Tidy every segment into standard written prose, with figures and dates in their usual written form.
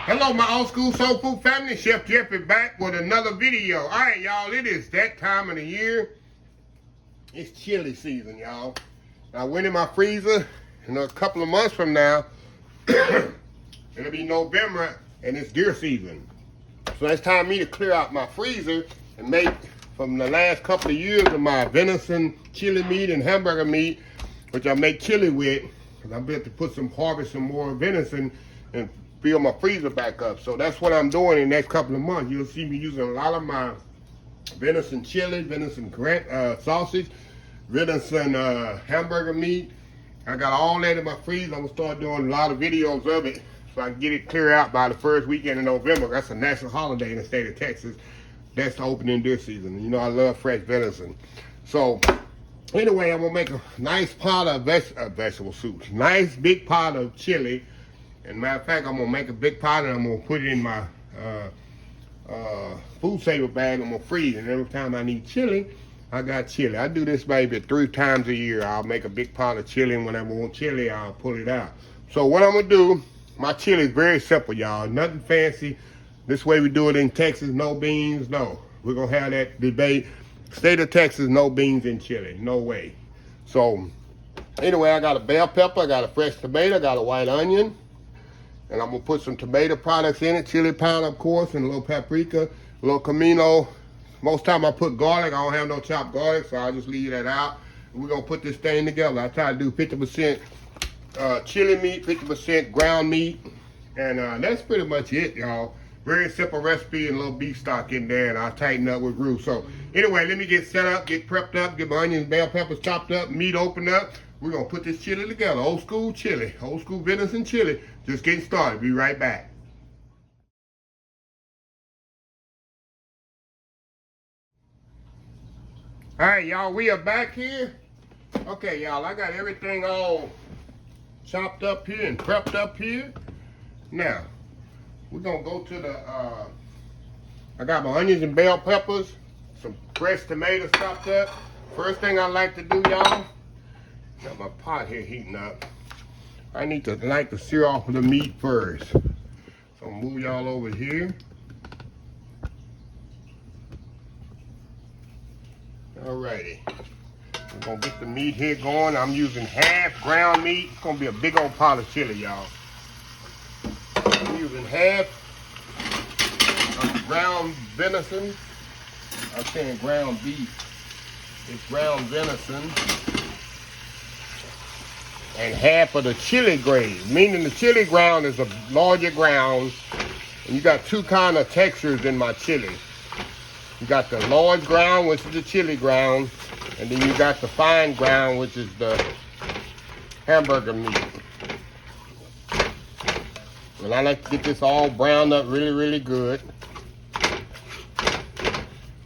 Hello, my old school soul food family. Chef Jeff is back with another video. All right, y'all, it is that time of the year. It's chili season, y'all. I went in my freezer, and a couple of months from now, it'll be November, and it's deer season. So it's time for me to clear out my freezer and make, from the last couple of years, of my venison chili meat and hamburger meat, which I make chili with. And I'm about to harvest some more venison and fill my freezer back up. So that's what I'm doing in the next couple of months. You'll see me using a lot of my venison chili, venison sausage, venison hamburger meat. I got all that in my freezer. I'm gonna start doing a lot of videos of it so I can get it clear out by the first weekend in November. That's a national holiday in the state of Texas. That's the opening deer season. You know I love fresh venison. So anyway, I'm gonna make a nice pot of vegetable soup. Nice big pot of chili. And matter of fact, I'm gonna make a big pot and I'm gonna put it in my food saver bag. I'm gonna freeze it. And every time I need chili, I got chili. I do this maybe 3 times a year. I'll make a big pot of chili, and whenever I want chili, I'll pull it out. So what I'm gonna do, my chili is very simple, y'all. Nothing fancy. This way we do it in Texas, no beans, no. We're gonna have that debate. State of Texas, no beans in chili, no way. So anyway, I got a bell pepper, I got a fresh tomato, I got a white onion. And I'm gonna put some tomato products in it, chili powder, of course, and a little paprika, a little comino. Most time I put garlic. I don't have no chopped garlic, so I'll just leave that out. And we're gonna put this thing together. I try to do 50% chili meat, 50% ground meat, and that's pretty much it, y'all. Very simple recipe and a little beef stock in there, and I'll tighten up with roux. So anyway, let me get set up, get prepped up, get my onions, bell peppers chopped up, meat opened up. We're gonna put this chili together. Old school chili, old school venison chili. Just getting started. Be right back. All right, y'all, we are back here. Okay, y'all, I got everything all chopped up here and prepped up here. Now, we're gonna go to the, I got my onions and bell peppers, some fresh tomatoes chopped up. First thing I like to do, y'all, got my pot here heating up. I need to like to sear off the meat first. So I'll move y'all over here. Alrighty. We're gonna get the meat here going. I'm using half ground meat. It's gonna be a big old pot of chili, y'all. I'm using half of ground venison. I'm saying ground beef. It's ground venison. And half of the chili grade, meaning the chili ground is a larger ground. And you got 2 kind of textures in my chili. You got the large ground, which is the chili ground, and then you got the fine ground, which is the hamburger meat. And I like to get this all browned up really, really good.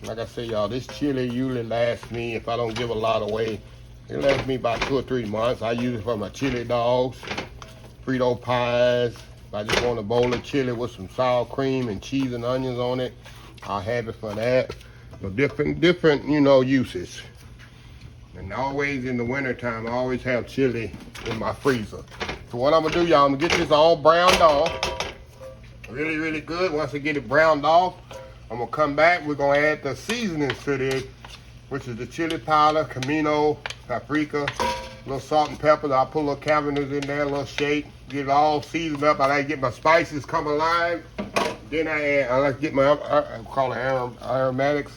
Like I say, y'all, this chili usually lasts me, if I don't give a lot away, it lasts me about 2 or 3 months. I use it for my chili dogs, Frito pies. If I just want a bowl of chili with some sour cream and cheese and onions on it, I'll have it for that. So different, you know, uses. And always in the wintertime, I always have chili in my freezer. So what I'm gonna do, y'all, I'm gonna get this all browned off. Really, really good. Once I get it browned off, I'm gonna come back. We're gonna add the seasonings to this, which is the chili powder, comino, paprika, a little salt and pepper. I'll put a little cabbages in there, a little shake, get it all seasoned up. I like to get my spices come alive. Then I like to get my, I call it aromatics,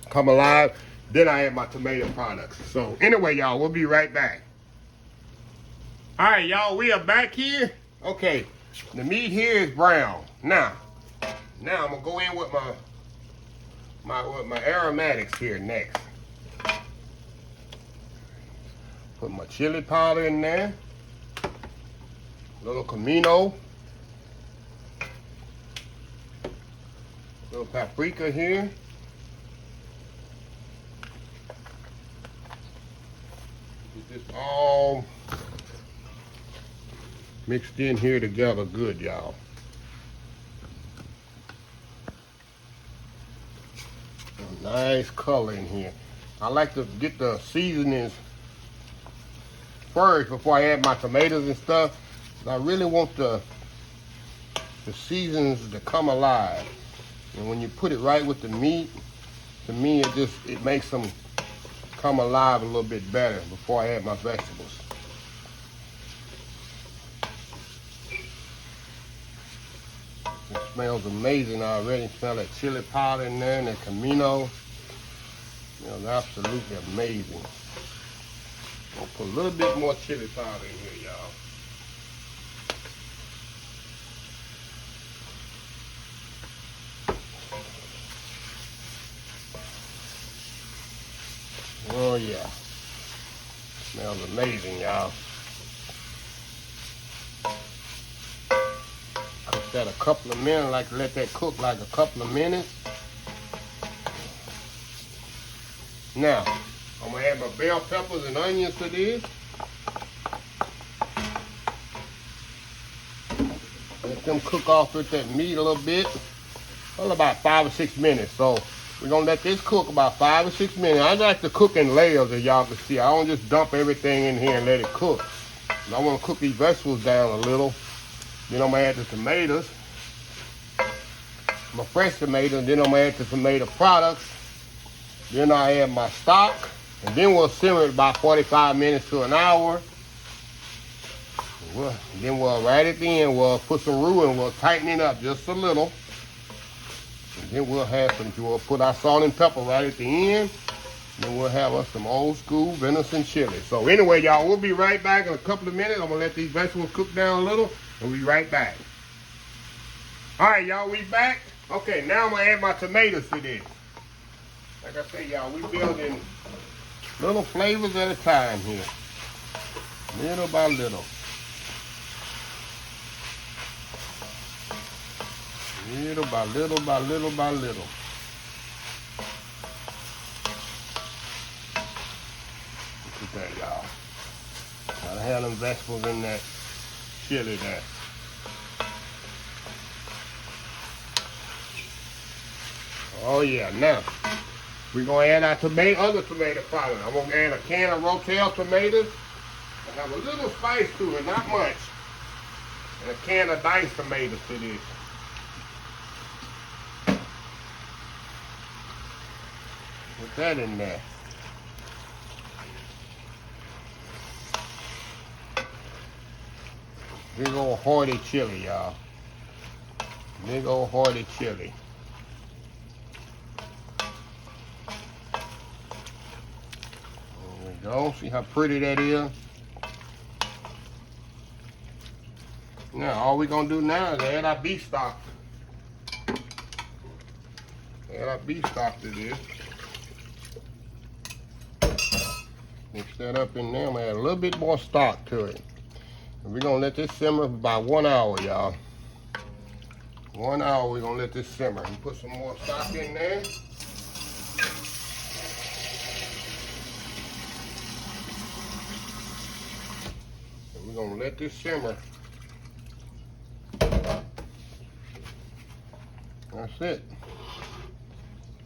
come alive. Then I add my tomato products. So anyway, y'all, we'll be right back. All right, y'all, we are back here. Okay, the meat here is brown. Now I'm gonna go in with my aromatics here next. Put my chili powder in there, a little comino, little paprika here, get this all mixed in here together good, y'all. Nice color in here. I like to get the seasonings first before I add my tomatoes and stuff. I really want the the seasons to come alive. And when you put it right with the meat, to me it makes them come alive a little bit better before I add my vegetables. It smells amazing already. Smell that chili powder in there and that Camino. It smells absolutely amazing. I'll put a little bit more chili powder in here, y'all. Oh yeah, smells amazing, y'all. Cook that a couple of minutes, like to let that cook like a couple of minutes. Now, I'm gonna add my bell peppers and onions to this. Let them cook off with that meat a little bit. Well, about 5 or 6 minutes. So we're gonna let this cook about 5 or 6 minutes. I like to cook in layers, as y'all can see. I don't just dump everything in here and let it cook. And I want to cook these vegetables down a little. Then I'm gonna add the tomatoes, my fresh tomatoes. Then I'm gonna add the tomato products. Then I add my stock, and then we'll simmer it about 45 minutes to an hour. Then we'll right at the end we'll put some roux and we'll tighten it up just a little. And then we'll put our salt and pepper right at the end. Then we'll have us some old school venison chili. So anyway, y'all, we'll be right back in a couple of minutes. I'm gonna let these vegetables cook down a little, and we'll be right back. All right, y'all, we back. Okay, now I'm gonna add my tomatoes to this. Like I say, y'all, we building little flavors at a time here, little by little. Little by little by little by little. Look at that, y'all. Gotta have them vegetables in that chili there. Oh yeah, now we're gonna add our other tomato powder. I'm gonna add a can of rotel tomatoes. I have a little spice to it, not much. And a can of diced tomatoes to this. Put that in there. Big old hearty chili, y'all. Big old hearty chili. There we go. See how pretty that is? Now, all we're gonna do now is add our beef stock. Add our beef stock to this. Mix that up in there. I'm gonna add a little bit more stock to it. And we're gonna let this simmer for about 1 hour, y'all. 1 hour we're gonna let this simmer. And put some more stock in there. And we're gonna let this simmer. That's it.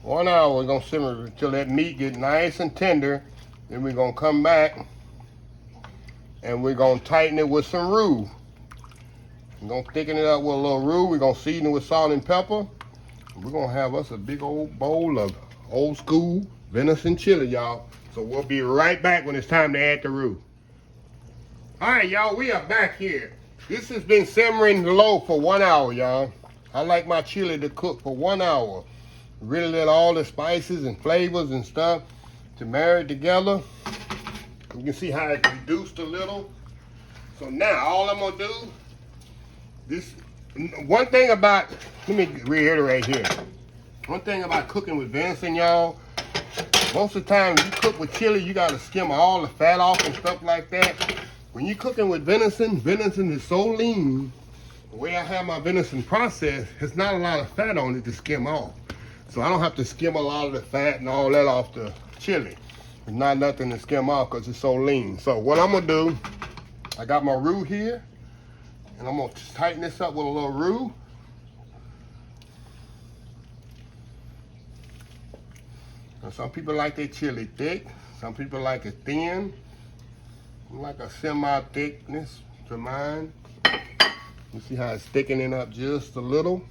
1 hour we're gonna simmer until that meat gets nice and tender. Then we're gonna come back and we're gonna tighten it with some roux. We're gonna thicken it up with a little roux. We're gonna season it with salt and pepper. We're gonna have us a big old bowl of old school venison chili, y'all. So we'll be right back when it's time to add the roux. All right, y'all, we are back here. This has been simmering low for 1 hour, y'all. I like my chili to cook for 1 hour. Really let all the spices and flavors and stuff to marry together. You can see how it reduced a little. So now all I'm gonna do, one thing about, let me reiterate here. One thing about cooking with venison, y'all, most of the time when you cook with chili, you gotta skim all the fat off and stuff like that. When you're cooking with venison, venison is so lean. The way I have my venison processed, there's not a lot of fat on it to skim off. So I don't have to skim a lot of the fat and all that off the chili. There's not nothing to skim off because it's so lean. So what I'm gonna do, I got my roux here, and I'm gonna tighten this up with a little roux. Now, some people like their chili thick, some people like it thin. I like a semi-thickness to mine. You see how it's thickening up just a little?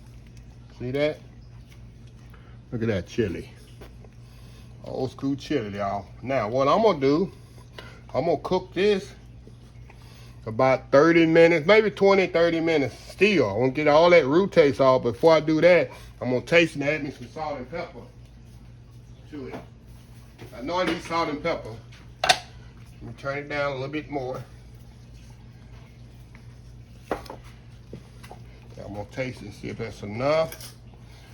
See that? Look at that chili. Old school chili, y'all. Now, what I'm gonna do, I'm gonna cook this about 30 minutes, maybe 20, 30 minutes still. I want to get all that roux taste off. Before I do that, I'm gonna taste and add me some salt and pepper to it. I know I need salt and pepper. Let me turn it down a little bit more. I'm gonna taste and see if that's enough.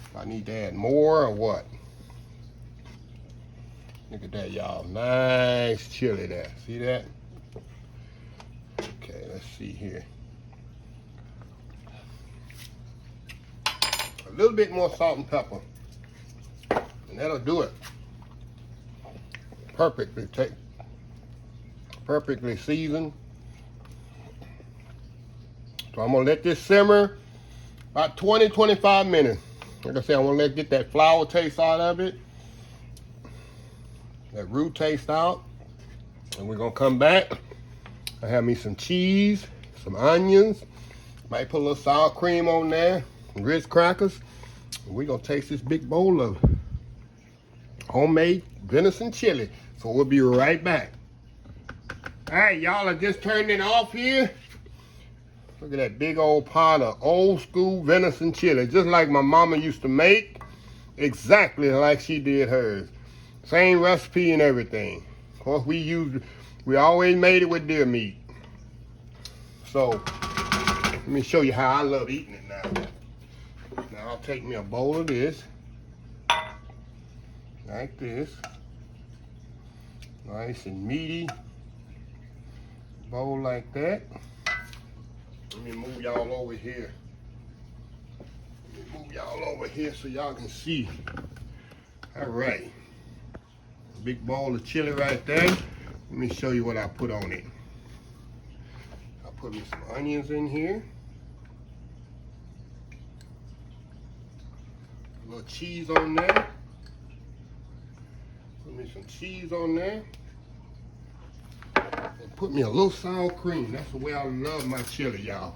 If I need to add more or what. Look at that, y'all. Nice chili there. See that? Okay, let's see here. A little bit more salt and pepper. And that'll do it. Perfectly seasoned. So I'm gonna let this simmer about 20, 25 minutes. Like I said, I want to get that flour taste out of it. That roux taste out. And we're going to come back. I have me some cheese, some onions. Might put a little sour cream on there. Some Ritz crackers. And we're going to taste this big bowl of homemade venison chili. So we'll be right back. All right, y'all, I just turned it off here. Look at that big old pot of old school venison chili, just like my mama used to make, exactly like she did hers. Same recipe and everything. Of course, we always made it with deer meat. So, let me show you how I love eating it now. Now, I'll take me a bowl of this, like this. Nice and meaty. Bowl like that. Let me move y'all over here. So y'all can see. All right. Big bowl of chili right there. Let me show you what I put on it. I put me some onions in here. A little cheese on there. Put me some cheese on there. And put me a little sour cream. That's the way I love my chili, y'all.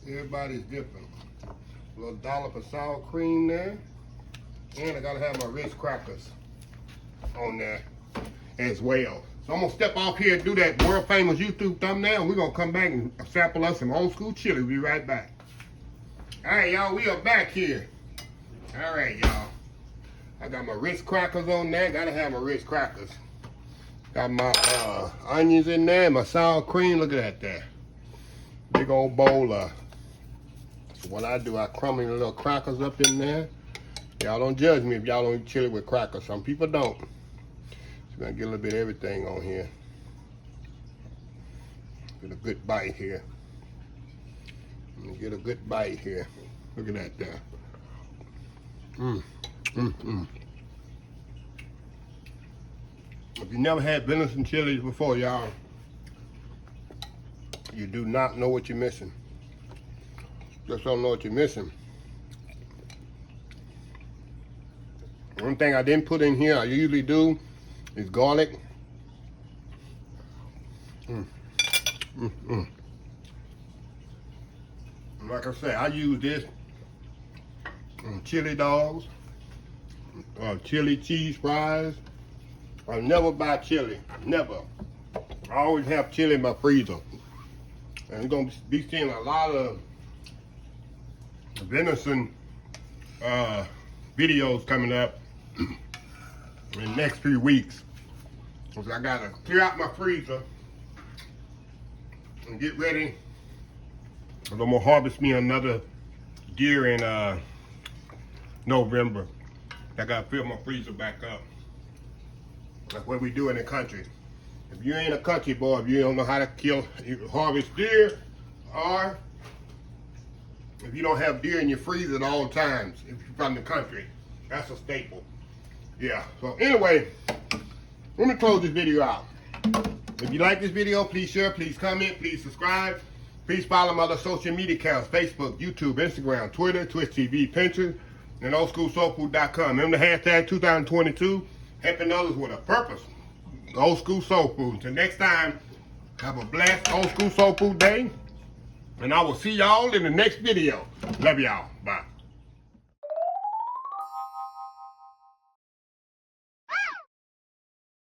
Everybody's different. A little dollop of sour cream there. And I gotta have my Ritz crackers on there as well. So I'm gonna step off here and do that world famous YouTube thumbnail. And we're gonna come back and sample us some old school chili. We'll be right back. All right, y'all, we are back here. All right, y'all. I got my Ritz crackers on there. Gotta have my Ritz crackers. Got my onions in there, my sour cream. Look at that there. Big old bowl of. So what I do, I crumble the little crackers up in there. Y'all don't judge me if y'all don't eat chili with crackers. Some people don't. So we're gonna get a little bit of everything on here. Get a good bite here. Get a good bite here. Look at that there. If you never had venison chilies before, y'all, you do not know what you're missing. Just don't know what you're missing. One thing I didn't put in here, I usually do, is garlic. Like I said, I use this on chili dogs, chili cheese fries. I never buy chili, never. I always have chili in my freezer. And you're gonna be seeing a lot of venison videos coming up in the next few weeks. Because I gotta clear out my freezer and get ready. I'm gonna harvest me another deer in November. I gotta fill my freezer back up. That's what we do in the country. If you ain't a country boy, if you don't know how to harvest deer, or if you don't have deer in your freezer at all times, if you're from the country, that's a staple. Yeah, so anyway, let me close this video out. If you like this video, please share, please comment, please subscribe. Please follow my other social media accounts, Facebook, YouTube, Instagram, Twitter, Twitch TV, Pinterest, and oldschoolsoulfood.com. Remember the hashtag 2022, helping others with a purpose. Old School Soul Food. Until next time, Have a blessed old school soul food day. And I will see y'all in the next video. Love y'all. Bye.